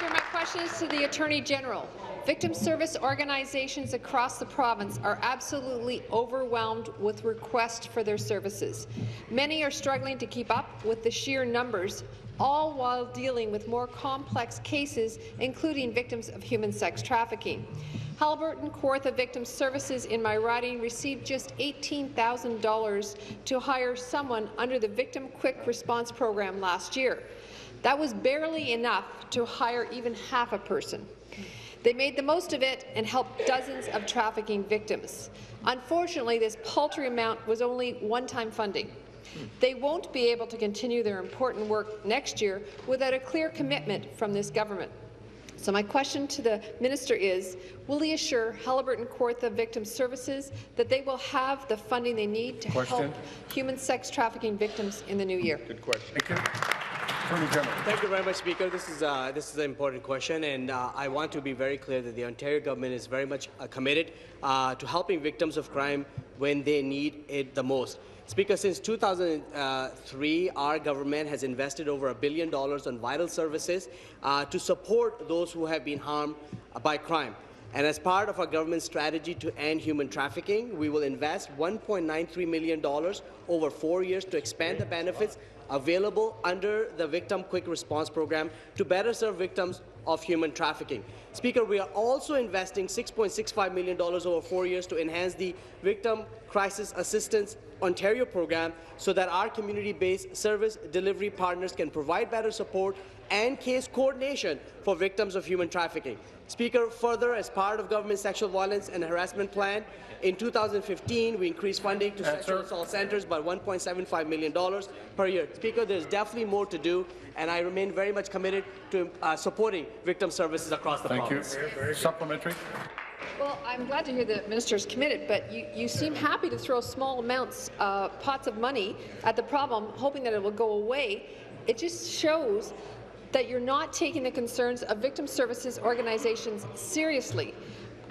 Speaker, my question is to the Attorney General. Victim service organizations across the province are absolutely overwhelmed with requests for their services. Many are struggling to keep up with the sheer numbers, all while dealing with more complex cases, including victims of human sex trafficking. Halliburton Kawartha Victim Services in my riding received just $18,000 to hire someone under the Victim Quick Response Program last year. That was barely enough to hire even half a person. They made the most of it and helped dozens of trafficking victims. Unfortunately, this paltry amount was only one-time funding. They won't be able to continue their important work next year without a clear commitment from this government. So my question to the minister is, will he assure Halliburton Kawartha Victim Services that they will have the funding they need to help human sex trafficking victims in the new year? Good question. Thank you very much, Speaker. This is an important question, and I want to be very clear that the Ontario government is very much committed to helping victims of crime when they need it the most. Speaker, since 2003, our government has invested over $1 billion on vital services to support those who have been harmed by crime. And as part of our government's strategy to end human trafficking, we will invest $1.93 million over 4 years to expand the benefits available under the Victim Quick Response Program to better serve victims of human trafficking. Speaker, we are also investing $6.65 million over 4 years to enhance the Victim Crisis Assistance Ontario program so that our community-based service delivery partners can provide better support and case coordination for victims of human trafficking. Speaker, further, as part of government's sexual violence and harassment plan, in 2015, we increased funding to sexual assault centres by $1.75 million per year. Speaker, there's definitely more to do, and I remain very much committed to supporting victim services across the province. Thank you. Supplementary. Well, I'm glad to hear the minister is committed, but you seem happy to throw small amounts, pots of money at the problem, hoping that it will go away. It just shows that you're not taking the concerns of victim services organizations seriously.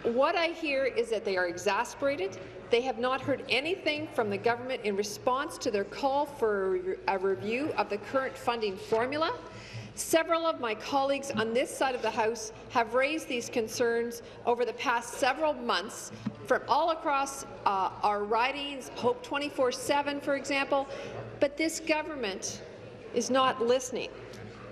What I hear is that they are exasperated. They have not heard anything from the government in response to their call for a review of the current funding formula. Several of my colleagues on this side of the House have raised these concerns over the past several months from all across our ridings, Hope 24/7, for example, but this government is not listening.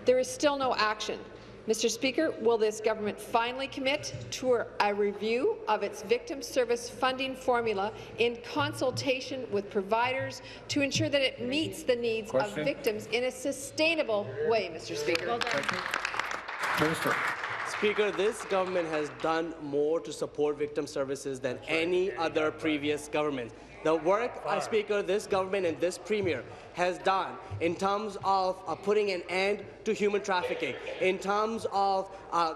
There is still no action. Mr. Speaker, will this government finally commit to a review of its victim service funding formula in consultation with providers to ensure that it meets the needs of victims in a sustainable way, Mr. Speaker? Well done. Minister. Speaker, this government has done more to support victim services than any other previous government. The work, Speaker, this government and this Premier has done in terms of putting an end to human trafficking, in terms of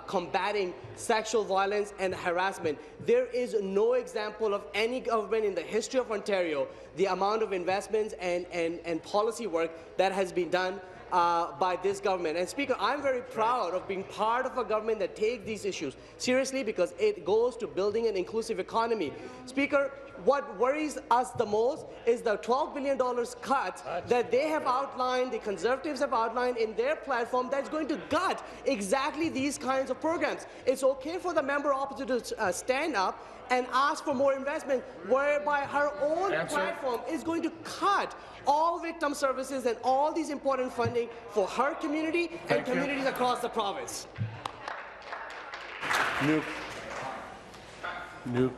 combating sexual violence and harassment. There is no example of any government in the history of Ontario, the amount of investments and policy work that has been done by this government. And Speaker, I'm very proud of being part of a government that takes these issues seriously because it goes to building an inclusive economy. Speaker, what worries us the most is the $12 billion cut that they have outlined, the Conservatives have outlined in their platform that's going to gut exactly these kinds of programs. It's okay for the member opposite to stand up and ask for more investment, whereby her own platform is going to cut all victim services and all these important funding for her community and communities across the province. New.